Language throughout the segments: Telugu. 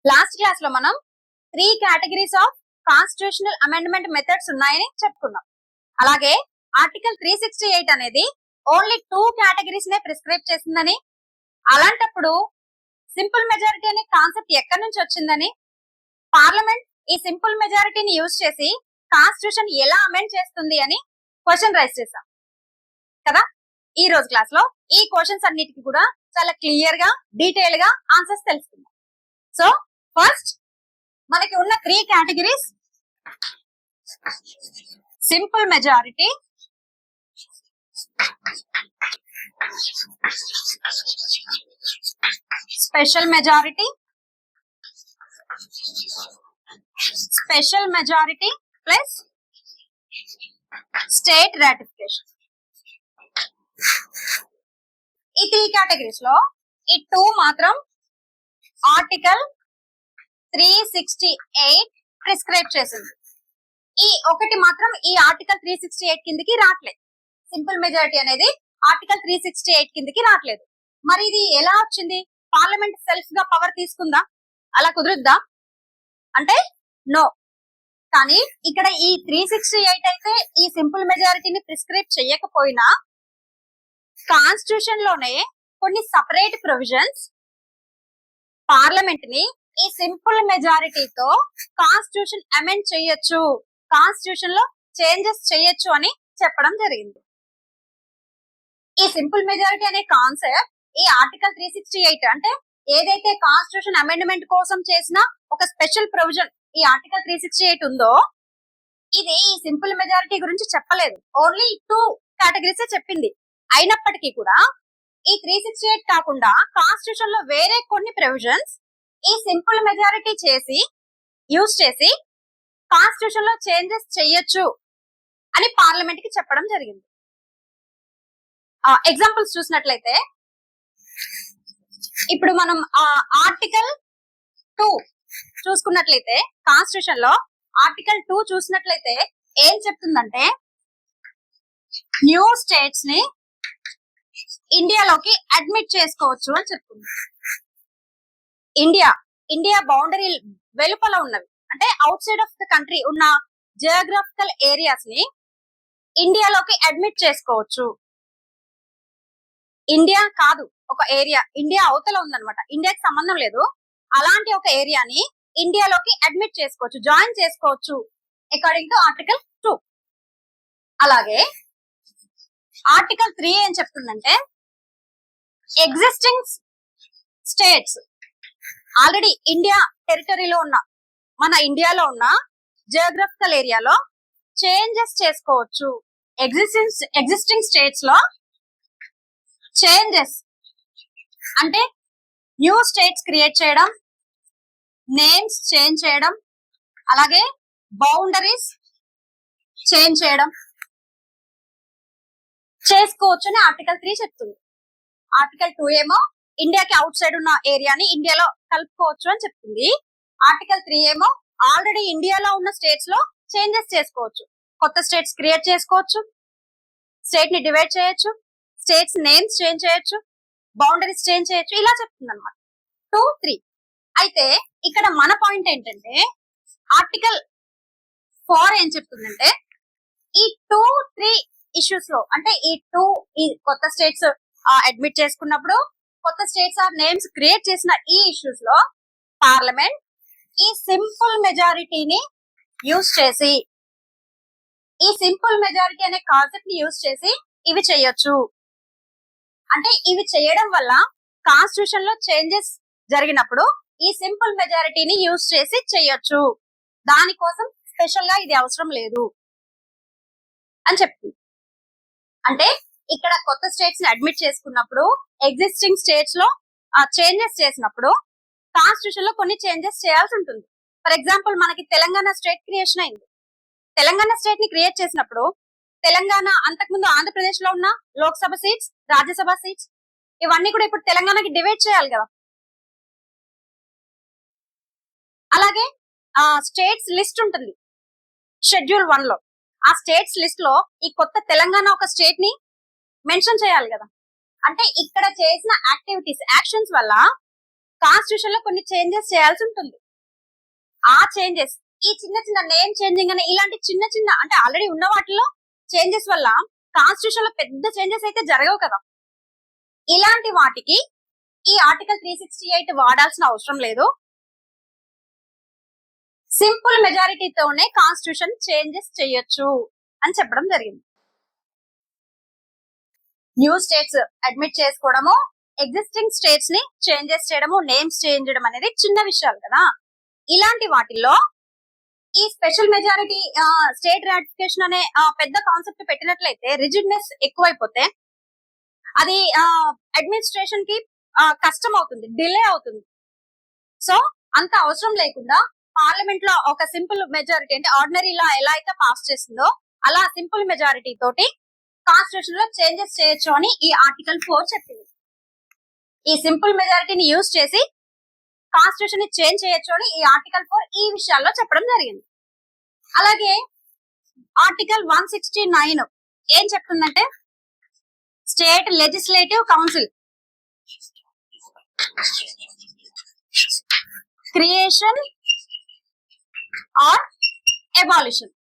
లాస్ట్ క్లాస్ లో మనం 3 categories of constitutional amendment methods ఉన్నాయని చెప్పుకున్నాం. అలాగే ఆర్టికల్ 368 అనేది ఓన్లీ 2 కేటగిరీస్ నే ప్రిస్క్రైబ్ చేసిందని, అలాంటప్పుడు సింపుల్ మెజారిటీ అనే కాన్సెప్ట్ ఎక్కడి నుంచి వచ్చిందని, పార్లమెంట్ ఈ సింపుల్ మెజారిటీని యూజ్ చేసి కాన్స్టిట్యూషన్ ఎలా అమెండ్ చేస్తుంది అని క్వశ్చన్ రైజ్ చేశాం కదా. ఈ రోజు క్లాస్ లో ఈ క్వశ్చన్స్ అన్నిటికీ కూడా చాలా క్లియర్ గా డీటెయిల్ గా ఆన్సర్స్ తెలుసుకుందాం. సో ఫస్ట్ మనకి ఉన్న 3 categories: simple majority, special majority, special majority plus state ratification. ఈ 3 కేటగిరీస్ లో ఈ 2 మాత్రం ఆర్టికల్ 368 ప్రిస్క్రైబ్ చేసింది. ఈ ఒకటి మాత్రం ఈ ఆర్టికల్ 368 కిందకి రావట్లేదు. సింపుల్ మెజారిటీ అనేది ఆర్టికల్ 368 కిందకి రావట్లేదు. మరి ఇది ఎలా వచ్చింది? పార్లమెంట్ సెల్ఫ్ గా పవర్ తీసుకుందా? అలా కుదురుద్దా అంటే నో. కానీ ఇక్కడ ఈ 368 అయితే ఈ సింపుల్ మెజారిటీని ప్రిస్క్రైబ్ చేయకపోయినా కాన్స్టిట్యూషన్ లోనే కొన్ని సపరేట్ ప్రొవిజన్స్ పార్లమెంట్ ని ఈ సింపుల్ మెజారిటీతో కాన్స్టిట్యూషన్ అమెండ్ చేయొచ్చు, కాన్స్టిట్యూషన్ లో చేంజెస్ చేయొచ్చు అని చెప్పడం జరిగింది. ఈ సింపుల్ మెజారిటీ అనే కాన్సెప్ట్ ఈ ఆర్టికల్ 368 అంటే ఏదైతే కాన్స్టిట్యూషన్ అమెండ్మెంట్ కోసం చేసిన ఒక స్పెషల్ ప్రొవిజన్ ఈ ఆర్టికల్ 368 ఉందో, ఇది ఈ సింపుల్ మెజారిటీ గురించి చెప్పలేదు. ఓన్లీ 2 కేటగిరీస్ చెప్పింది. అయినప్పటికీ కూడా ఈ 368 కాకుండా కాన్స్టిట్యూషన్ లో వేరే కొన్ని ప్రొవిజన్స్ ఈ సింపుల్ మెజారిటీ చేసి యూజ్ చేసి కాన్స్టిట్యూషన్ లో చేంజెస్ చేయొచ్చు అని పార్లమెంట్ కి చెప్పడం జరిగింది. ఎగ్జాంపుల్స్ చూసినట్లయితే ఇప్పుడు మనం ఆర్టికల్ 2 చూసుకున్నట్లయితే, కాన్స్టిట్యూషన్ లో ఆర్టికల్ 2 చూసినట్లయితే ఏం చెప్తుందంటే న్యూ స్టేట్స్ ని ఇండియాలోకి అడ్మిట్ చేసుకోవచ్చు అని చెప్తుంది. ఇండియా బౌండరీ వెలుపల ఉన్నవి అంటే out side of the country ఉన్న జియోగ్రాఫికల్ ఏరియాస్ ని ఇండియాలోకి అడ్మిట్ చేసుకోవచ్చు. ఇండియా కాదు, ఒక ఏరియా ఇండియా అవతల ఉందన్నమాట, ఇండియాకి సంబంధం లేదు. అలాంటి ఒక ఏరియాని ఇండియాలోకి అడ్మిట్ చేసుకోవచ్చు, జాయిన్ చేసుకోవచ్చు అకార్డింగ్ టు ఆర్టికల్ 2. అలాగే ఆర్టికల్ 3 ఏం చెప్తుందంటే ఎగ్జిస్టింగ్ స్టేట్స్ ఆల్రెడీ ఇండియా టెరిటరీలో ఉన్న మన ఇండియాలో ఉన్న జియోగ్రఫికల్ ఏరియాలో చేంజెస్ చేసుకోవచ్చు. ఎగ్జిస్టింగ్ స్టేట్స్ లో చేంజెస్ అంటే న్యూ స్టేట్స్ క్రియేట్ చేయడం, నేమ్స్ చేంజ్ చేయడం, అలాగే బౌండరీస్ చేంజ్ చేయడం చేసుకోవచ్చు అని ఆర్టికల్ 3 చెప్తుంది. ఆర్టికల్ 2 ఏమో ఇండియాకి అవుట్ సైడ్ ఉన్న ఏరియాని ఇండియాలో కలుపుకోవచ్చు అని చెప్తుంది. ఆర్టికల్ 3 ఏమో ఆల్రెడీ ఇండియాలో ఉన్న స్టేట్స్ లో చేంజెస్ చేసుకోవచ్చు, కొత్త స్టేట్స్ క్రియేట్ చేసుకోవచ్చు, స్టేట్ ని డివైడ్ చేయొచ్చు, స్టేట్స్ నేమ్స్ చేంజ్ చేయొచ్చు, బౌండరీస్ చేంజ్ చేయొచ్చు, ఇలా చెప్తుంది అనమాట 2, 3. అయితే ఇక్కడ మన పాయింట్ ఏంటంటే ఆర్టికల్ 4 ఏం చెప్తుందంటే ఈ 2, 3 ఇష్యూస్ లో అంటే ఈ కొత్త స్టేట్స్ అడ్మిట్ చేసుకున్నప్పుడు, కొత్త స్టేట్స్ ఆర్ నేమ్స్ క్రియేట్ చేసిన ఈ ఇష్యూస్ లో పార్లమెంట్ ఈ సింపుల్ మెజారిటీని యూజ్ చేసి, ఈ సింపుల్ మెజారిటీ అనే కాన్సెప్ట్ ని యూజ్ చేసి ఇవి చేయొచ్చు. అంటే ఇవి చేయడం వల్ల కాన్స్టిట్యూషన్ లో చేంజెస్ జరిగినప్పుడు ఈ సింపుల్ మెజారిటీని యూజ్ చేసి చేయొచ్చు, దానికోసం స్పెషల్ గా ఇది అవసరం లేదు అని చెప్తుంది. అంటే ఇక్కడ కొత్త స్టేట్స్ ని అడ్మిట్ చేసుకున్నప్పుడు, ఎగ్జిస్టింగ్ స్టేట్స్ లో చేంజెస్ చేసినప్పుడు కాన్స్టిట్యూషన్ లో కొన్ని చేంజెస్ చేయాల్సి ఉంటుంది. ఫర్ ఎగ్జాంపుల్ మనకి తెలంగాణ స్టేట్ క్రియేషన్ అయింది. తెలంగాణ స్టేట్ ని క్రియేట్ చేసినప్పుడు తెలంగాణ అంతకుముందు ఆంధ్రప్రదేశ్ లో ఉన్న లోక్సభ సీట్స్, రాజ్యసభ సీట్స్ ఇవన్నీ కూడా ఇప్పుడు తెలంగాణకి డివైడ్ చేయాలి కదా. అలాగే స్టేట్స్ లిస్ట్ ఉంటుంది షెడ్యూల్ 1 లో. ఆ స్టేట్స్ లిస్ట్ లో ఈ కొత్త తెలంగాణ ఒక స్టేట్ ని మెన్షన్ చేయాలి కదా. అంటే ఇక్కడ చేసిన యాక్టివిటీస్, యాక్షన్స్ వల్ల కాన్స్టిట్యూషన్ లో కొన్ని చేంజెస్ చేయాల్సి ఉంటుంది. ఆ చేంజెస్ ఈ చిన్న చిన్న నేమ్ చేంజింగ్ అని ఇలాంటి చిన్న చిన్న అంటే ఆల్రెడీ ఉన్న వాటిలో చేంజెస్ వల్ల కాన్స్టిట్యూషన్ లో పెద్ద చేంజెస్ అయితే జరగవు కదా. ఇలాంటి వాటికి ఈ ఆర్టికల్ 368 వాడాల్సిన అవసరం లేదు. సింపుల్ మెజారిటీతోనే కాన్స్టిట్యూషన్ చేంజెస్ చేయొచ్చు అని చెప్పడం జరిగింది. న్యూ స్టేట్స్ అడ్మిట్ చేసుకోవడము, ఎగ్జిస్టింగ్ స్టేట్స్ ని చేంజెస్ చేయడము, నేమ్స్ చేంజ్ చేయడం అనేది చిన్న విషయాలు కదా. ఇలాంటి వాటిల్లో ఈ స్పెషల్ మెజారిటీ స్టేట్ రాటిఫికేషన్ అనే పెద్ద కాన్సెప్ట్ పెట్టినట్లయితే రిజిడ్నెస్ ఎక్కువైపోతే అది అడ్మినిస్ట్రేషన్ కి కష్టం అవుతుంది, డిలే అవుతుంది. సో అంత అవసరం లేకుండా పార్లమెంట్ లో ఒక సింపుల్ మెజారిటీ అంటే ఆర్డినరీ లా ఎలా అయితే పాస్ చేస్తుందో అలా సింపుల్ మెజారిటీ తోటి కాన్స్టిట్యూషన్ లో చేంజెస్ చేయొచ్చు అని ఈ ఆర్టికల్ 4 చెప్పింది. ఈ సింపుల్ మెజారిటీని యూజ్ చేసి కాన్స్టిట్యూషన్ ని చేంజ్ చేయొచ్చు అని ఈ ఆర్టికల్ 4 ఈ విషయాల్లో చెప్పడం జరిగింది. అలాగే ఆర్టికల్ 169 ఏం చెప్తుందంటే state legislative council creation or abolition.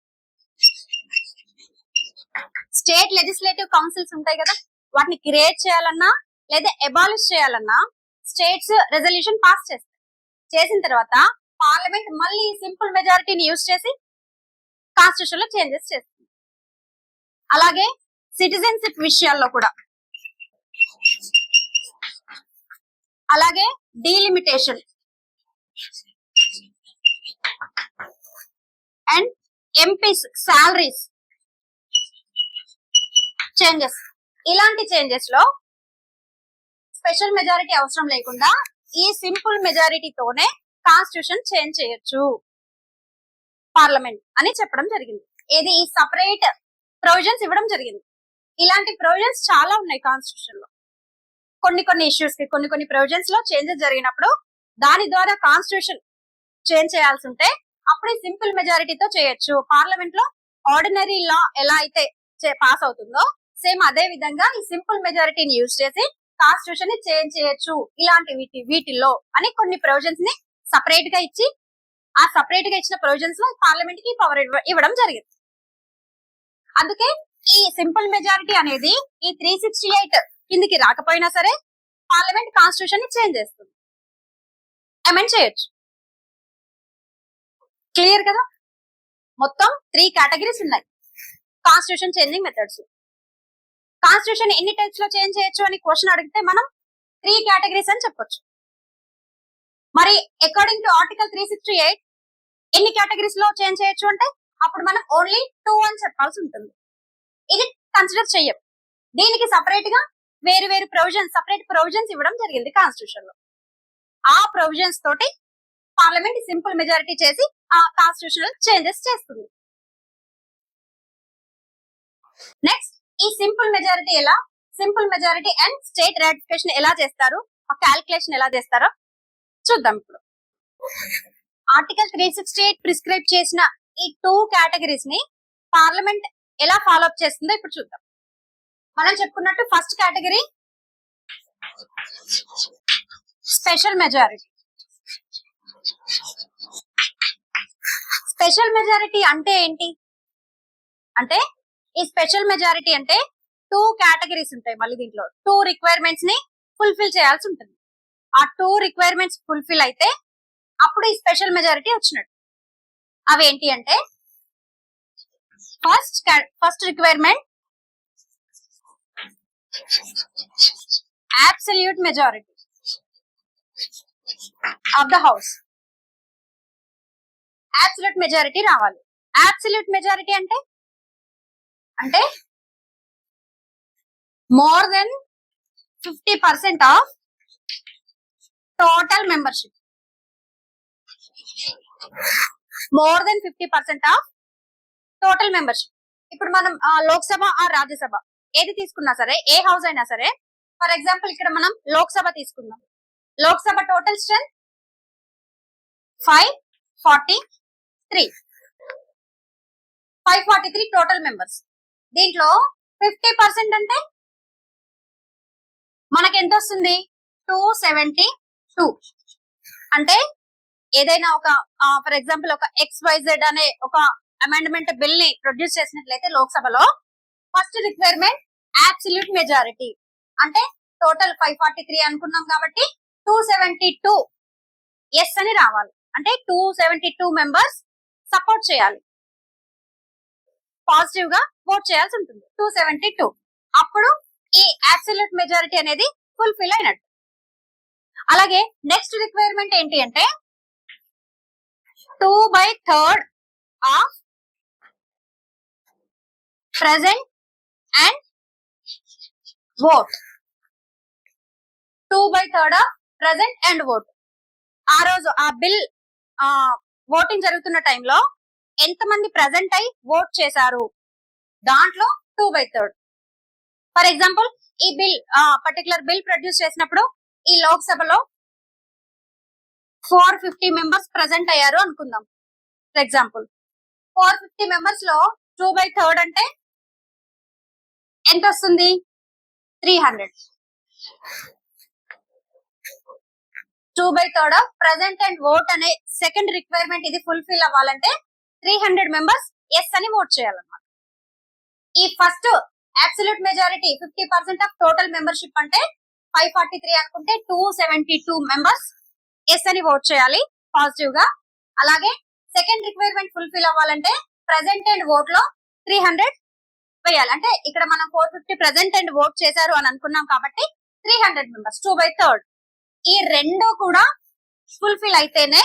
State legislative councils ఉంటాయి కదా, వాటిని క్రియేట్ చేయాలన్నా లేదా ఎబాలిష్ చేయాలన్నా స్టేట్స్ రెజల్యూషన్ పాస్ చేస్తాయి. చేసిన తర్వాత పార్లమెంట్ మళ్ళీ సింపుల్ మెజారిటీని యూజ్ చేసి కాన్స్టిట్యూషన్ లో చేంజెస్ చేస్తుంది. అలాగే సిటిజన్షిప్ విషయాల్లో కూడా, అలాగే delimitation and MPs salaries changes, ఇలాంటి చేంజెస్ లో స్పెషల్ మెజారిటీ అవసరం లేకుండా ఈ సింపుల్ మెజారిటీతోనే కాన్స్టిట్యూషన్ చేంజ్ చేయొచ్చు పార్లమెంట్ అని చెప్పడం జరిగింది. ఏది ఈ సపరేట్ ప్రొవిజన్స్ ఇవ్వడం జరిగింది. ఇలాంటి ప్రొవిజన్స్ చాలా ఉన్నాయి కాన్స్టిట్యూషన్ లో. కొన్ని ఇష్యూస్ కి కొన్ని ప్రొవిజన్స్ లో చేంజెస్ జరిగినప్పుడు దాని ద్వారా కాన్స్టిట్యూషన్ చేంజ్ చేయాల్సి ఉంటే అప్పుడు ఈ సింపుల్ మెజారిటీతో చేయొచ్చు. పార్లమెంట్ లో ఆర్డినరీ లా ఎలా అయితే పాస్ అవుతుందో సేమ్ అదే విధంగా ఈ సింపుల్ మెజారిటీని యూజ్ చేసి కాన్స్టిట్యూషన్ ని చేంజ్ చేయొచ్చు ఇలాంటి వీటిల్లో అని కొన్ని ప్రొవిజన్స్ ని సపరేట్ గా ఇచ్చి ఆ సపరేట్ గా ఇచ్చిన ప్రొవిజన్స్ లో పార్లమెంట్ కి పవర్ ఇవ్వడం జరిగింది. అందుకే ఈ సింపుల్ మెజారిటీ అనేది ఈ 368 కిందికి రాకపోయినా సరే పార్లమెంట్ కాన్స్టిట్యూషన్ ని చేంజ్ చేస్తుంది, అమెండ్ చేయొచ్చు. క్లియర్ కదా. మొత్తం 3 కేటగిరీస్ ఉన్నాయి కాన్స్టిట్యూషన్ చేంజింగ్ మెథడ్స్. కాన్స్టిట్యూషన్ ఎన్ని టైప్స్ లో చేంజ్ చేయొచ్చు అని క్వశ్చన్ అడిగితే మనం 3 కేటగిరీస్ అని చెప్పొచ్చు. మరి అకార్డింగ్ టు ఆర్టికల్ 368 ఎన్ని కేటగిరీస్ లో చేంజ్ చేయొచ్చు అంటే అప్పుడు మనం ఓన్లీ 2 అని చెప్పాల్సి ఉంటుంది. ఇది కన్సిడర్ చెయ్యం. దీనికి సపరేట్ గా వేరు సపరేట్ ప్రొవిజన్స్ ఇవ్వడం జరిగింది కాన్స్టిట్యూషన్ లో. ఆ ప్రొవిజన్స్ తోటి పార్లమెంట్ సింపుల్ మెజారిటీ చేసి ఆ కాన్స్టిట్యూషనల్ చేంజెస్ చేస్తుంది. నెక్స్ట్ ఈ simple majority and state ratification ఎలా చేస్తారు, ఆ క్యాలిక్యులేషన్ ఎలా చేస్తారో చూద్దాం. ఇప్పుడు ఆర్టికల్ 368 ప్రిస్క్రైబ్ చేసిన ఈ 2 కేటగిరీస్ ని పార్లమెంట్ ఎలా ఫాలో అప్ చేస్తుందో ఇప్పుడు చూద్దాం. మనం చెప్పుకున్నట్టు first category special majority. Special majority అంటే ఏంటి అంటే ఈ స్పెషల్ మెజారిటీ అంటే 2 కేటగిరీస్ ఉంటాయి. మళ్ళీ దీంట్లో 2 రిక్వైర్మెంట్స్ ని ఫుల్ఫిల్ చేయాల్సి ఉంటుంది. ఆ 2 రిక్వైర్మెంట్స్ ఫుల్ఫిల్ అయితే అప్పుడు ఈ స్పెషల్ మెజారిటీ వచ్చినట్టు. అవి ఏంటి అంటే first requirement absolute majority of the house. absolute majority రావాలి. absolute majority అంటే more than 50% of total membership. more than 50% of total membership. ఇప్పుడు మనం లోక్సభ ఆ రాజ్యసభ ఏది తీసుకున్నా సరే, ఏ హౌస్ అయినా సరే, ఫర్ ఎగ్జాంపుల్ ఇక్కడ మనం లోక్సభ తీసుకుందాం. Lok Sabha total strength 543 total members. దీంట్లో 50% అంటే మనకి ఎంత వస్తుంది 270 2 అంటే ఏదైనా ఒక ఫర్ ఎగ్జాంపుల్ ఒక XYZ అనే ఒక అమెండ్మెంట్ బిల్ ని ప్రొడ్యూస్ చేసినట్లయితే లోక్సభలో ఫస్ట్ రిక్వైర్మెంట్ అబ్సల్యూట్ మెజారిటీ అంటే టోటల్ 543 అనుకున్నాం కాబట్టి 272 ఎస్ అని రావాలి. అంటే 272 మెంబర్స్ సపోర్ట్ చేయాలి, పాజిటివ్ గా ఓట్ చేయాల్సి ఉంటుంది 272. అప్పుడు ఈ అబ్సల్యూట్ మెజారిటీ అనేది ఫుల్ఫిల్ అయినట్టు. అలాగే నెక్స్ట్ రిక్వైర్మెంట్ ఏంటి అంటే 2/3 of present and vote. 2/3 of present and vote. ఆ రోజు ఆ బిల్ ఓటింగ్ జరుగుతున్న టైంలో ఎంతమంది ప్రెసెంట్ అయి ఓట్ చేశారు దాంట్లో 2/3. ఫర్ ఎగ్జాంపుల్ ఈ బిల్ పర్టికులర్ బిల్ ప్రొడ్యూస్ చేసినప్పుడు ఈ లోక్సభలో 450 మెంబర్స్ ప్రెసెంట్ అయ్యారు అనుకుందాం. ఫర్ ఎగ్జాంపుల్ 450 మెంబర్స్ లో 2/3 అంటే ఎంత వస్తుంది? 300. 2/3 ఆఫ్ ప్రెసెంట్ అండ్ ఓట్ అనే సెకండ్ రిక్వైర్మెంట్ ఇది ఫుల్ఫిల్ అవ్వాలంటే 300 మెంబర్స్ ఎస్ అని ఓట్ చేయాలన్నమాట. ఈ first absolute majority 50% of total membership అంటే 543 అనుకుంటే 272 మెంబర్స్ ఎస్ అని ఓట్ చేయాలి పాజిటివ్ గా. అలాగే సెకండ్ రిక్వైర్మెంట్ ఫుల్ఫిల్ అవ్వాలంటే ప్రెసెంట్ అండ్ ఓట్ లో 300 వేయాలి. అంటే ఇక్కడ మనం 450 ప్రెసెంట్ అండ్ ఓట్ చేశారు అని అనుకున్నాం కాబట్టి 300 మెంబర్స్ 2/3. ఈ రెండు కూడా ఫుల్ఫిల్ అయితేనే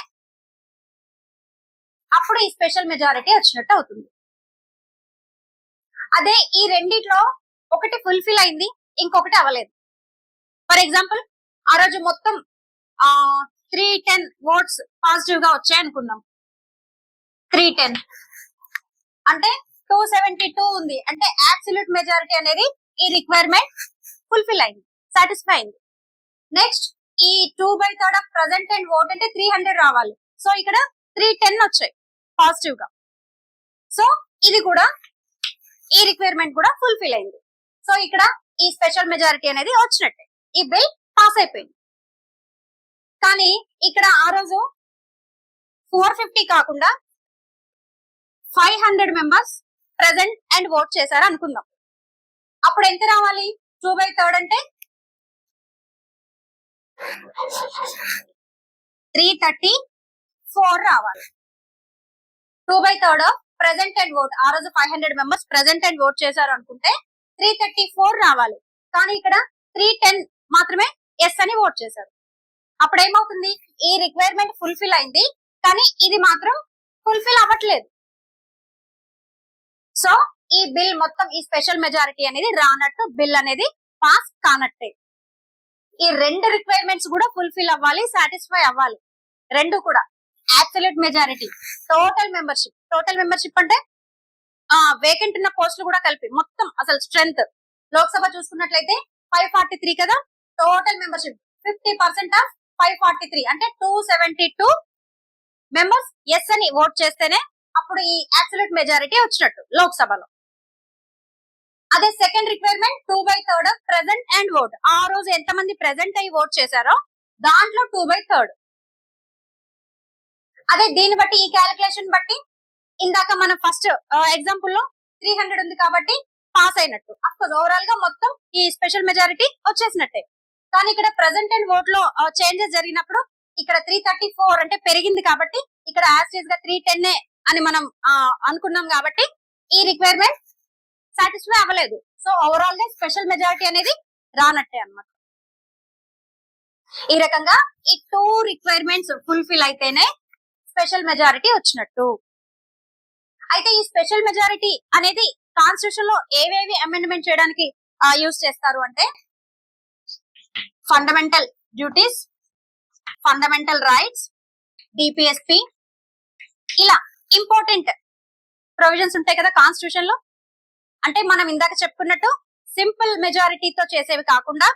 అప్పుడు ఈ స్పెషల్ మెజారిటీ వచ్చినట్టు అవుతుంది. అదే ఈ రెండిట్లో ఒకటి ఫుల్ఫిల్ అయింది, ఇంకొకటి అవ్వలేదు. ఫర్ ఎగ్జాంపుల్ ఆ రోజు మొత్తం 310 ఓట్స్ పాజిటివ్ గా వచ్చాయి అనుకుందాం. 310 అంటే 272 ఉంది. అంటే అబ్సల్యూట్ మెజారిటీ అనేది ఈ రిక్వైర్మెంట్ ఫుల్ఫిల్ అయింది, సాటిస్ఫై అయింది. నెక్స్ట్ ఈ 2/3 ఆఫ్ ప్రెసెంట్ అండ్ ఓట్ అంటే 300 రావాలి. సో ఇక్కడ 310 వచ్చాయి పాజిటివ్ గా. సో ఇది కూడా ఈ రిక్వైర్మెంట్ కూడా ఫుల్ఫిల్ అయింది. సో ఇక్కడ ఈ స్పెషల్ మెజారిటీ అనేది వచ్చినట్టే, ఈ బిల్ పాస్ అయిపోయింది. కానీ ఇక్కడ ఆ రోజు 450 కాకుండా 500 మెంబర్స్ ప్రెసెంట్ అండ్ ఓట్ చేశారు అనుకుందాం. అప్పుడు ఎంత రావాలి? 2/3 అంటే 334 రావాలి. 2/3 ప్రెసెంట్ అండ్ ఓట్. ఆ రోజు 500 మెంబర్స్ ప్రెసెంట్ అండ్ ఓట్ చేశారు అనుకుంటే 334 రావాలి. కానీ ఇక్కడ 310 మాత్రమే ఎస్ అని ఓట్ చేశారు. అప్పుడు ఏమవుతుంది? ఈ రిక్వైర్మెంట్ ఫుల్ఫిల్ అయింది, కానీ ఇది మాత్రం ఫుల్ఫిల్ అవ్వట్లేదు. సో ఈ బిల్ మొత్తం ఈ స్పెషల్ మెజారిటీ అనేది రానట్టు, బిల్ అనేది పాస్ కానట్టే. ఈ రెండు రిక్వైర్మెంట్స్ కూడా ఫుల్ఫిల్ అవ్వాలి, సాటిస్ఫై అవ్వాలి. రెండు కూడా అబ్సల్యూట్ మెజారిటీ, టోటల్ మెంబర్షిప్ అంటే వేకెంట్ ఉన్న పోస్టులు కూడా కలిపి మొత్తం అసలు స్ట్రెంత్ లోక్సభ చూసుకున్నట్లయితే 543 కదా. టోటల్ మెంబర్షిప్ 50% ఆఫ్ 543 అంటే 272 మెంబర్స్ ఎస్ అని ఓట్ చేస్తేనే అప్పుడు ఈ అబ్సల్యూట్ మెజారిటీ వచ్చినట్టు లోక్సభలో. అదే second requirement 2/3 present and vote. ఆ రోజు ఎంతమంది ప్రెసెంట్ అయ్యి ఓట్ చేశారో దాంట్లో 2/3. అదే దీన్ని బట్టి ఈ క్యాలిక్యులేషన్ బట్టి ఇందాక మనం ఫస్ట్ ఎగ్జాంపుల్ లో 300 ఉంది కాబట్టి పాస్ అయినట్టు. అఫ్కోర్స్ ఓవరాల్ గా మొత్తం ఈ స్పెషల్ మెజారిటీ వచ్చేసినట్టే. కానీ ఇక్కడ ప్రెసెంట్ అండ్ ఓట్ లో చేంజెస్ జరిగినప్పుడు ఇక్కడ 334 అంటే పెరిగింది కాబట్టి ఇక్కడ యాజ్ గా 310 అని మనం అనుకున్నాం కాబట్టి ఈ రిక్వైర్మెంట్ సాటిస్ఫై అవ్వలేదు. సో ఓవరాల్ గా స్పెషల్ మెజారిటీ అనేది రానట్టే అన్నమాట. ఈ రకంగా ఈ 2 రిక్వైర్మెంట్స్ ఫుల్ఫిల్ అయితేనే స్పెషల్ మెజారిటీ వచ్చినట్టు. అయితే ఈ స్పెషల్ మెజారిటీ అనేది కాన్స్టిట్యూషన్ లో ఏవేవి అమెండ్మెంట్ చేయడానికి యూజ్ చేస్తారు అంటే fundamental duties, fundamental rights, DPSP, ఇలా ఇంపార్టెంట్ ప్రొవిజన్స్ ఉంటాయి కదా కాన్స్టిట్యూషన్ లో. అంటే మనం ఇందాక చెప్పుకున్నట్టు సింపుల్ మెజారిటీతో చేసేవి కాకుండా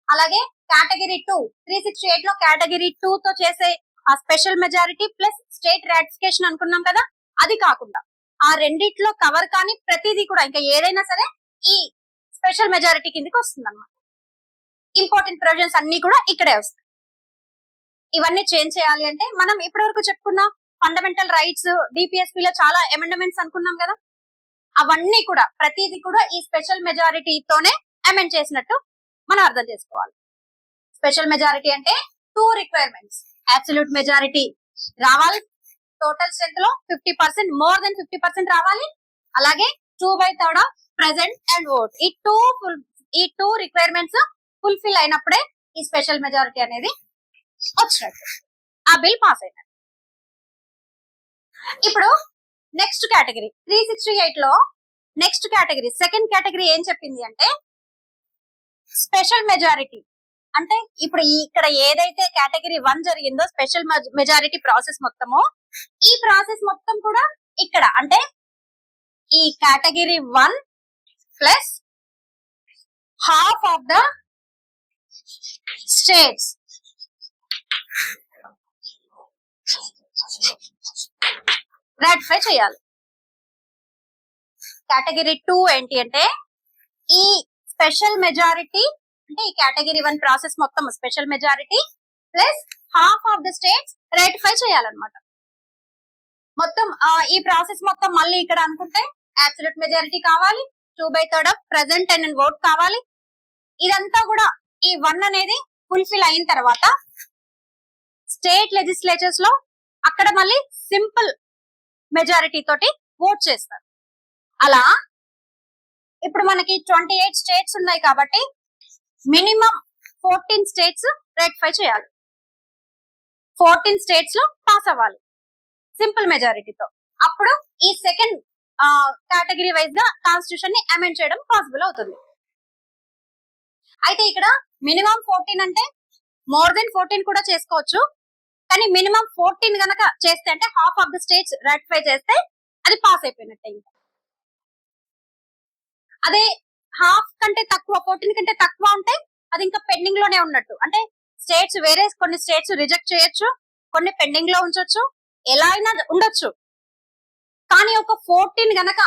అలాగే కేటగిరీ 2 368 లో కేటగిరీ 2 తో చేసే ఆ special majority plus state ratification అనుకున్నాం కదా, అది కాకుండా ఆ రెండిట్లో కవర్ కానీ ప్రతిదీ కూడా ఇంకా ఏదైనా సరే ఈ స్పెషల్ మెజారిటీ కిందకి వస్తుంది అన్నమాట. ఇంపార్టెంట్ ప్రొవిజన్స్ అన్ని కూడా ఇక్కడే వస్తాయి. ఇవన్నీ చేంజ్ చేయాలి అంటే మనం ఇప్పటి వరకు చెప్పుకున్న ఫండమెంటల్ రైట్స్ డిపిఎస్పి లో చాలా అమెండ్మెంట్స్ అనుకున్నాం కదా, అవన్నీ కూడా ప్రతిదీ కూడా ఈ స్పెషల్ మెజారిటీతోనే అమెండ్ చేసినట్టు మనం అర్థం చేసుకోవాలి. స్పెషల్ మెజారిటీ అంటే 2 రిక్వైర్మెంట్స్. అబ్సల్యూట్ మెజారిటీ రావాలి, టోటల్ స్ట్రెంత్ లో 50%, మోర్ దెన్ 50% రావాలి, అలాగే 2/3 ఆఫ్ ప్రెసెంట్ అండ్ ఓట్. ఈ టూ రిక్వైర్మెంట్స్ ఫుల్ఫిల్ అయినప్పుడే ఈ స్పెషల్ మెజారిటీ అనేది వచ్చినట్టు, ఆ బిల్ పాస్ అయినట్టు. ఇప్పుడు నెక్స్ట్ కేటగిరీ 368 లో నెక్స్ట్ కేటగిరీ సెకండ్ కేటగిరీ ఏం చెప్పింది అంటే స్పెషల్ మెజారిటీ. అంటే ఇప్పుడు ఇక్కడ ఏదైతే కేటగిరీ 1 జరిగిందో స్పెషల్ మెజారిటీ ప్రాసెస్ మొత్తము, ఈ ప్రాసెస్ మొత్తం కూడా ఇక్కడ అంటే ఈ category 1 plus half of the states ratify చేయాలి. కేటగిరీ 2 ఏంటి అంటే ఈ స్పెషల్ మెజారిటీ అంటే ఈ కేటగిరీ 1 ప్రాసెస్ మొత్తం special majority plus half of the states ratify చేయాలన్నమాట. మొత్తం ఈ ప్రాసెస్ మొత్తం మళ్ళీ ఇక్కడ అనుకుంటే అబ్సల్యూట్ మెజారిటీ కావాలి, 2/3 ఆఫ్ ప్రెసెంట్ అండ్ ఓట్ కావాలి. ఇదంతా కూడా ఈ 1 అనేది ఫుల్ఫిల్ అయిన తర్వాత స్టేట్ లెజిస్లేచర్స్ లో అక్కడ మళ్ళీ సింపుల్ మెజారిటీ తోటి ఓట్ చేస్తారు. అలా ఇప్పుడు మనకి 28 స్టేట్స్ ఉన్నాయి కాబట్టి మినిమం 14 స్టేట్స్ రాటిఫై చేయాలి, 14 స్టేట్స్ లో పాస్ అవ్వాలి సింపుల్ మెజారిటీతో. అప్పుడు ఈ సెకండ్ కేటగిరీ వైజ్ గా కాన్స్టిట్యూషన్ ని అమెండ్ చేయడం పాసిబుల్ అవుతుంది. అయితే ఇక్కడ మినిమం 14 అంటే మోర్ దెన్ 14 కూడా చేసుకోవచ్చు, కానీ మినిమం 14 గనక చేస్తే అంటే half of the states ratify చేస్తే అది పాస్ అయిపోయినట్టే. ఇంకా అదే హాఫ్ కంటే తక్కువ 14 కంటే తక్కువ ఉంటే అది ఇంకా పెండింగ్ లోనే ఉన్నట్టు. అంటే స్టేట్స్ వేరే కొన్ని స్టేట్స్ రిజెక్ట్ చేయొచ్చు, కొన్ని పెండింగ్ లో ఉంచొచ్చు, ఎలా అయినా ఉండొచ్చు. కానీ ఒక 14 గనక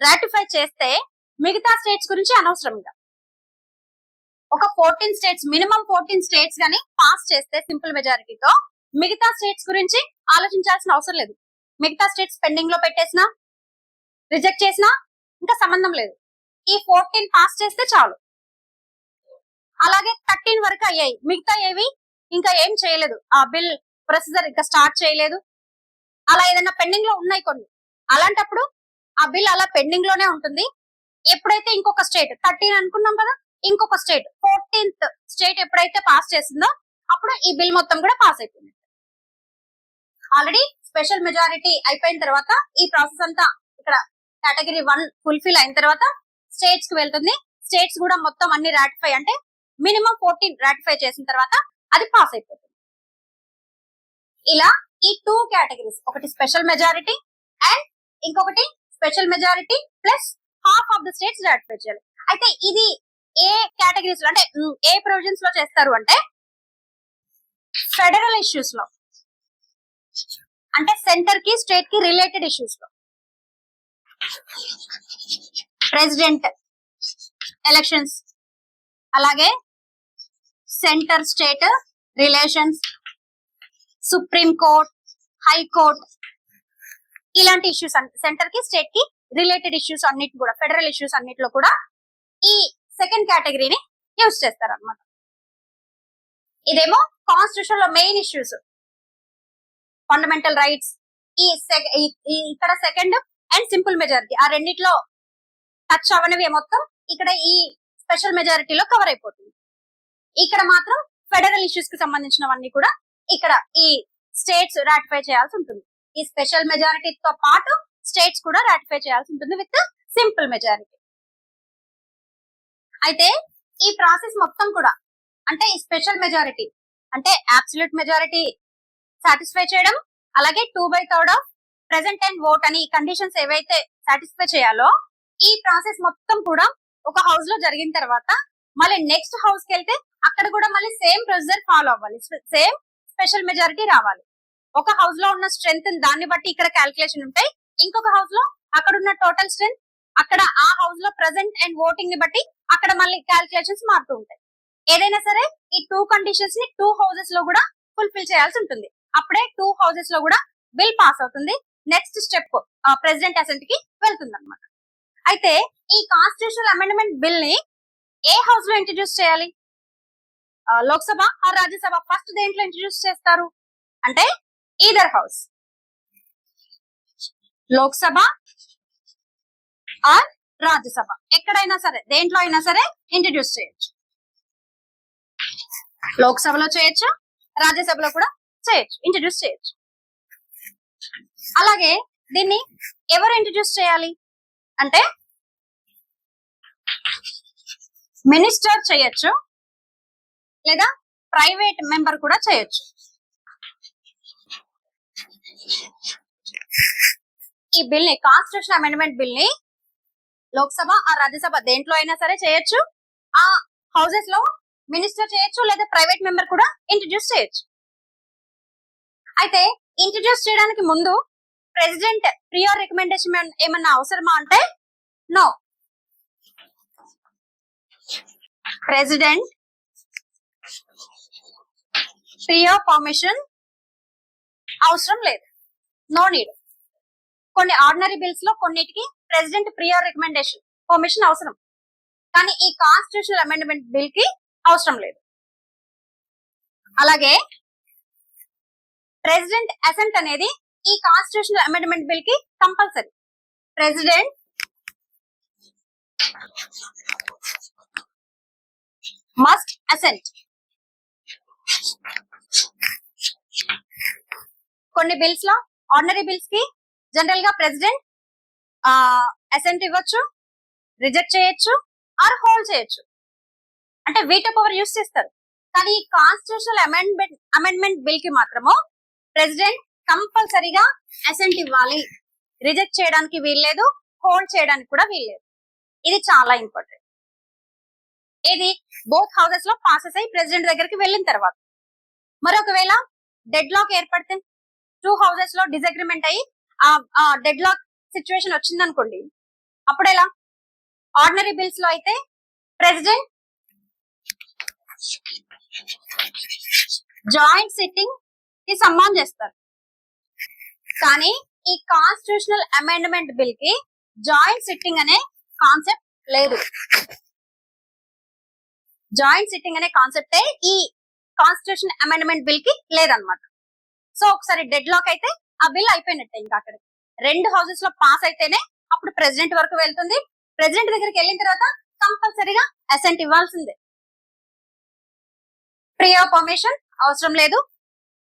రాటిఫై చేస్తే మిగతా స్టేట్స్ గురించి అనవసరం. ఇంకా ఒక 14 స్టేట్స్ మినిమం 14 స్టేట్స్ గాని పాస్ చేస్తే సింపుల్ మెజారిటీతో మిగతా స్టేట్స్ గురించి ఆలోచించాల్సిన అవసరం లేదు. మిగతా స్టేట్స్ పెండింగ్ లో పెట్టేసినా రిజెక్ట్ చేసినా ఇంకా సంబంధం లేదు, ఈ 14 పాస్ చేస్తే చాలు. అలాగే 13 వరకు అయ్యాయి, మిగతా ఏవి ఇంకా ఏం చేయలేదు, ఆ బిల్ ప్రొసీజర్ ఇంకా స్టార్ట్ చేయలేదు, అలా ఏదైనా పెండింగ్ లో ఉన్నాయి కొన్ని, అలాంటప్పుడు ఆ బిల్ అలా పెండింగ్ లోనే ఉంటుంది. ఎప్పుడైతే ఇంకొక స్టేట్ 13 అనుకున్నాం కదా, ఇంకొక స్టేట్ 14th స్టేట్ ఎప్పుడైతే పాస్ చేసిందో అప్పుడు ఈ బిల్ మొత్తం కూడా పాస్ అయిపోయింది. ఆల్రెడీ స్పెషల్ మెజారిటీ అయిపోయిన తర్వాత ఈ ప్రాసెస్ అంతా ఇక్కడ కేటగిరీ 1 ఫుల్ఫిల్ అయిన తర్వాత స్టేట్స్ కి వెళ్తుంది. స్టేట్స్ కూడా మొత్తం అన్ని రాటిఫై అంటే మినిమం 14 రాటిఫై చేసిన తర్వాత అది పాస్ అయిపోతుంది. ఇలా ఈ 2 కేటగిరీస్, ఒకటి స్పెషల్ మెజారిటీ అండ్ ఇంకొకటి special majority plus half of the states ratify చేయాలి. అయితే ఇది ఏ కేటగిరీస్ లో అంటే ఏ ప్రొవిజన్స్ లో చేస్తారు అంటే ఫెడరల్ ఇష్యూస్ లో, అంటే సెంటర్ కి స్టేట్ కి రిలేటెడ్ ఇష్యూస్ లో, ప్రెసిడెంట్ ఎలక్షన్స్, అలాగే centre state relations, supreme court, high court, ఇలాంటి ఇష్యూస్ సెంటర్ కి స్టేట్ కి రిలేటెడ్ ఇష్యూస్ అన్నిటి కూడా ఫెడరల్ ఇష్యూస్ అన్నిటిలో కూడా ఈ సెకండ్ కేటగిరీని యూజ్ చేస్తారు అన్నమాట. ఇదేమో కాన్స్టిట్యూషన్ లో మెయిన్ ఇష్యూస్, ఫండమెంటల్ రైట్స్, ఇక్కడ సెకండ్ అండ్ సింపుల్ మెజారిటీ ఆ రెండిట్లో టచ్ అవనివి మొత్తం ఇక్కడ ఈ స్పెషల్ మెజారిటీలో కవర్ అయిపోతుంది. ఇక్కడ మాత్రం ఫెడరల్ ఇష్యూస్ కి సంబంధించినవన్నీ కూడా ఇక్కడ ఈ స్టేట్స్ రాటిఫై చేయాల్సి ఉంటుంది. ఈ స్పెషల్ మెజారిటీతో పాటు స్టేట్స్ కూడా రాటిఫై చేయాల్సి ఉంటుంది విత్ సింపుల్ మెజారిటీ. అయితే ఈ ప్రాసెస్ మొత్తం కూడా అంటే ఈ స్పెషల్ మెజారిటీ అంటే అబ్సల్యూట్ మెజారిటీ సాటిస్ఫై చేయడం, అలాగే 2/3 ఆఫ్ ప్రెసెంట్ అండ్ ఓట్ అని కండిషన్స్ ఏవైతే సాటిస్ఫై చేయాలో ఈ ప్రాసెస్ మొత్తం కూడా ఒక హౌస్ లో జరిగిన తర్వాత మళ్ళీ నెక్స్ట్ హౌస్ కి వెళ్తే అక్కడ కూడా మళ్ళీ సేమ్ ప్రొసీజర్ ఫాలో అవ్వాలి, సేమ్ స్పెషల్ మెజారిటీ రావాలి. ఒక హౌస్ లో ఉన్న స్ట్రెంత్ దాన్ని బట్టి ఇక్కడ క్యాల్కులేషన్ ఉంటాయి, ఇంకొక హౌస్ లో అక్కడ ఉన్న టోటల్ స్ట్రెంత్ అక్కడ ఆ హౌస్ లో ప్రెసెంట్ అండ్ ఓటింగ్ ని బట్టి అక్కడ మళ్ళీ క్యాల్కులేషన్స్ మారుతూ ఉంటాయి. ఏదైనా సరే ఈ 2 కండిషన్స్ ని 2 హౌసెస్ లో కూడా ఫుల్ఫిల్ చేయాల్సి ఉంటుంది. అప్పుడే 2 హౌసెస్ లో కూడా బిల్ పాస్ అవుతుంది. నెక్స్ట్ స్టెప్ ప్రెసిడెంట్ అసెంట్ కి వెళ్తుంది అనమాట. అయితే ఈ కాన్స్టిట్యూషనల్ అమెండ్మెంట్ బిల్ ని ఏ హౌస్ లో ఇంట్రడ్యూస్ చేయాలి? లోక్సభ ఆర్ రాజ్యసభ? ఫస్ట్ దేంట్లో ఇంట్రడ్యూస్ చేస్తారు అంటే either house, Lok Sabha or Rajya Sabha, ఎక్కడైనా సరే దేంట్లో అయినా సరే ఇంట్రడ్యూస్ చేయొచ్చు. లోక్సభలో చేయొచ్చు, రాజ్యసభలో కూడా చేయొచ్చు, ఇంట్రడ్యూస్ చేయొచ్చు. అలాగే దీన్ని ఎవరు ఇంట్రడ్యూస్ చేయాలి అంటే మినిస్టర్ చేయొచ్చు లేదా ప్రైవేట్ మెంబర్ కూడా చేయొచ్చు. ఈ బిల్ ని కాన్స్టిట్యూషన్ అమెండ్మెంట్ బిల్ ని లోక్సభ ఆ రాజ్యసభ దేంట్లో అయినా సరే చేయొచ్చు. ఆ హౌసెస్ లో మినిస్టర్ చేయొచ్చు లేదా ప్రైవేట్ మెంబర్ కూడా ఇంట్రడ్యూస్ చేయొచ్చు. అయితే ఇంట్రడ్యూస్ చేయడానికి ముందు ప్రెసిడెంట్ ప్రియర్ రికమెండేషన్ ఏమన్నా అవసరమా అంటే నో. ప్రెసిడెంట్ ప్రియర్ పర్మిషన్ అవసరం లేదు, నో నీడ్. కొన్ని ఆర్డినరీ బిల్స్ లో కొన్నిటికి ప్రెసిడెంట్ ప్రియర్ రికమెండేషన్ పర్మిషన్ అవసరం, కానీ ఈ కాన్స్టిట్యూషనల్ అమెండ్మెంట్ బిల్ కి అవసరం లేదు. అలాగే ప్రెసిడెంట్ అసెంట్ అనేది ఈ కాన్స్టిట్యూషనల్ అమెండ్మెంట్ బిల్ కి కంపల్సరీ. President must assent. కొన్ని బిల్స్ లో ఆర్డినరీ బిల్స్ కి జనరల్ గా ప్రెసిడెంట్ అసెంట్ ఇవ్వచ్చు, రిజెక్ట్ చేయొచ్చు ఆర్ హోల్డ్ చేయొచ్చు, అంటే వీటో పవర్ యూస్ చేస్తారు. కానీ ఈ కాన్స్టిట్యూషనల్ అమెండ్మెంట్ బిల్ కి మాత్రము ప్రెసిడెంట్ కంపల్సరీగా అసెంట్ ఇవ్వాలి, రిజెక్ట్ చేయడానికి వీల్లేదు, హోల్డ్ చేయడానికి కూడా వీల్లేదు. ఇది చాలా ఇంపార్టెంట్. ఇది బోత్ హౌసెస్ లో పాసెస్ అయ్యి ప్రెసిడెంట్ దగ్గరికి వెళ్ళిన తర్వాత. మరొకవేళ డెడ్ లాక్ ఏర్పడితే, 2 హౌసెస్ లో డిసగ్రిమెంట్ అయ్యి ఆ డెడ్ లాక్ సిచ్యువేషన్ వచ్చింది అనుకోండి, అప్పుడు ఎలా? ఆర్డినరీ బిల్స్ లో అయితే ప్రెసిడెంట్ జాయింట్ సిట్టింగ్ కి సమ్మాన్ చేస్తారు. కానీ ఈ కాన్స్టిట్యూషనల్ అమెండ్మెంట్ బిల్ కి జాయింట్ సిట్టింగ్ అనే కాన్సెప్ట్ లేదు. జాయింట్ సిట్టింగ్ అనే కాన్సెప్టే ఈ కాన్స్టిట్యూషన్ అమెండ్మెంట్ బిల్ కి లేదనమాట. సో ఒకసారి డెడ్ లాక్ అయితే ఆ బిల్ అయిపోయినట్టే. ఇంకా అక్కడ 2 హౌసెస్ లో పాస్ అయితేనే అప్పుడు ప్రెసిడెంట్ వరకు వెళ్తుంది. ప్రెసిడెంట్ దగ్గరికి వెళ్ళిన తర్వాత కంపల్సరీగా అసెంట్ ఇవ్వాల్సిందే. ప్రియర్ పర్మిషన్ అవసరం లేదు.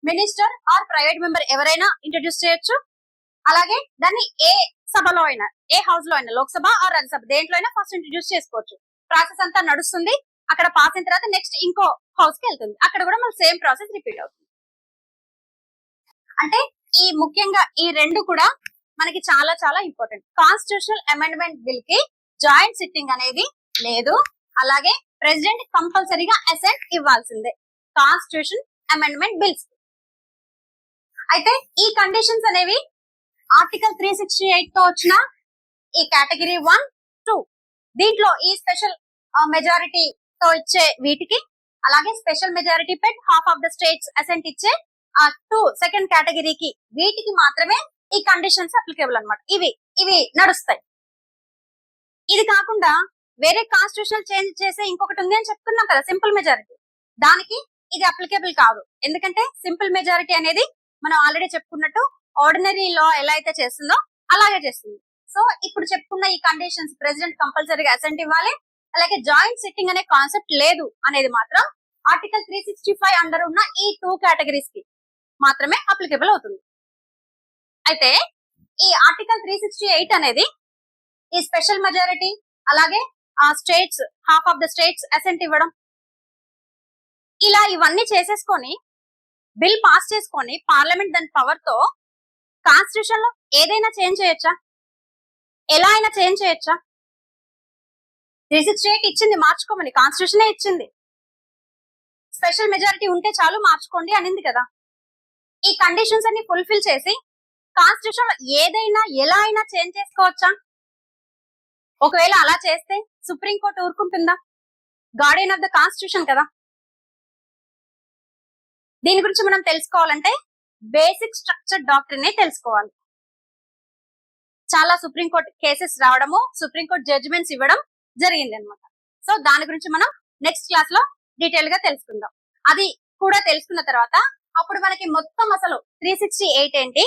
మినిస్టర్ ఆర్ ప్రైవేట్ మెంబర్ ఎవరైనా ఇంట్రడ్యూస్ చేయొచ్చు. అలాగే దాన్ని ఏ సభలో అయినా, ఏ హౌస్ లో అయినా, లోక్సభ ఆర్ రాజ్యసభ దేంట్లో అయినా ఫస్ట్ ఇంట్రడ్యూస్ చేసుకోవచ్చు. ప్రాసెస్ అంతా నడుస్తుంది. అక్కడ పాస్ అయిన తర్వాత నెక్స్ట్ ఇంకో హౌస్ కి వెళ్తుంది. అక్కడ కూడా మళ్ళీ సేమ్ ప్రాసెస్ రిపీట్ అవుతుంది. అంటే ఈ ముఖ్యంగా ఈ రెండు కూడా మనకి చాలా చాలా ఇంపార్టెంట్. కాన్స్టిట్యూషనల్ అమెండ్మెంట్ బిల్ కి జాయింట్ సిట్టింగ్ అనేది లేదు. అలాగే ప్రెసిడెంట్ కంపల్సరీగా అసెంట్ ఇవ్వాల్సిందే కాన్స్టిట్యూషన్ అమెండ్మెంట్ బిల్స్. అయితే ఈ కండిషన్స్ అనేవి ఆర్టికల్ 368 తో వచ్చిన ఈ కేటగిరీ 1, 2 దీంట్లో ఈ స్పెషల్ మెజారిటీ తో ఇచ్చే వీటికి, అలాగే స్పెషల్ మెజారిటీ పెట్ half of the states assent ఇచ్చే ఆ 2 సెకండ్ కేటగిరీకి, వీటికి మాత్రమే ఈ కండిషన్స్ అప్లికేబుల్ అనమాట. ఇవి నడుస్తాయి. ఇది కాకుండా వేరే కాన్స్టిట్యూషనల్ చేంజ్ చేసే ఇంకొకటి ఉంది అని చెప్తున్నాం కదా, సింపుల్ మెజారిటీ. దానికి ఇది అప్లికేబుల్ కాదు. ఎందుకంటే సింపుల్ మెజారిటీ అనేది మనం ఆల్రెడీ చెప్పుకున్నట్టు ఆర్డినరీ లా ఎలా అయితే చేస్తుందో అలాగే చేస్తుంది. సో ఇప్పుడు చెప్పుకున్న ఈ కండిషన్స్ ప్రెసిడెంట్ కంపల్సరీగా అసెంట్ ఇవ్వాలి, అలాగే జాయింట్ సిట్టింగ్ అనే కాన్సెప్ట్ లేదు అనేది మాత్రం ఆర్టికల్ 365 అండర్ ఉన్న ఈ 2 కేటగిరీస్ కి మాత్రమే అప్లికేబుల్ అవుతుంది. అయితే ఈ ఆర్టికల్ 368 అనేది ఈ స్పెషల్ మెజారిటీ, అలాగే ఆ states half of the states assent ఇవ్వడం, ఇలా ఇవన్నీ చేసేసుకొని బిల్ పాస్ చేసుకొని పార్లమెంట్ దాని పవర్ తో కాన్స్టిట్యూషన్ లో ఏదైనా చేంజ్ చేయొచ్చా? ఎలా అయినా చేంజ్ చేయొచ్చా? 368 ఇచ్చింది మార్చుకోమని, కాన్స్టిట్యూషనే ఇచ్చింది. స్పెషల్ మెజారిటీ ఉంటే చాలు మార్చుకోండి అనింది కదా. ఈ కండిషన్స్ అన్ని ఫుల్ఫిల్ చేసి కాన్స్టిట్యూషన్ ఏదైనా ఎలా అయినా చేంజ్ చేసుకోవచ్చా? ఒకవేళ అలా చేస్తే సుప్రీంకోర్టు ఊరుకుంటుందా? గార్డియన్ ఆఫ్ ద కాన్స్టిట్యూషన్ కదా. దీని గురించి మనం తెలుసుకోవాలంటే బేసిక్ స్ట్రక్చర్ డాక్ట్రిన్ తెలుసుకోవాలి. చాలా సుప్రీంకోర్టు కేసెస్ రావడము, సుప్రీంకోర్టు జడ్జిమెంట్స్ ఇవ్వడం జరిగింది అనమాట. సో దాని గురించి మనం నెక్స్ట్ క్లాస్ లో డీటెయిల్ గా తెలుసుకుందాం. అది కూడా తెలుసుకున్న తర్వాత అప్పుడు మనకి మొత్తం అసలు 368 ఏంటి,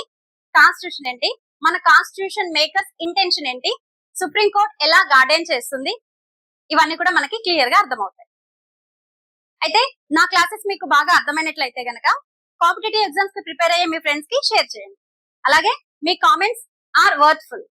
కాన్స్టిట్యూషన్ ఏంటి, మన కాన్స్టిట్యూషన్ మేకర్స్ ఇంటెన్షన్ ఏంటి, సుప్రీంకోర్టు ఎలా గార్డెన్ చేస్తుంది, ఇవన్నీ కూడా మనకి క్లియర్ గా అర్థమవుతాయి. అయితే నా క్లాసెస్ మీకు బాగా అర్థమైనట్లయితే గనక కాంపిటేటివ్ ఎగ్జామ్స్ కి ప్రిపేర్ అయ్యే మీ ఫ్రెండ్స్ కి షేర్ చేయండి. అలాగే మీ కామెంట్స్ ఆర్ వర్త్ఫుల్.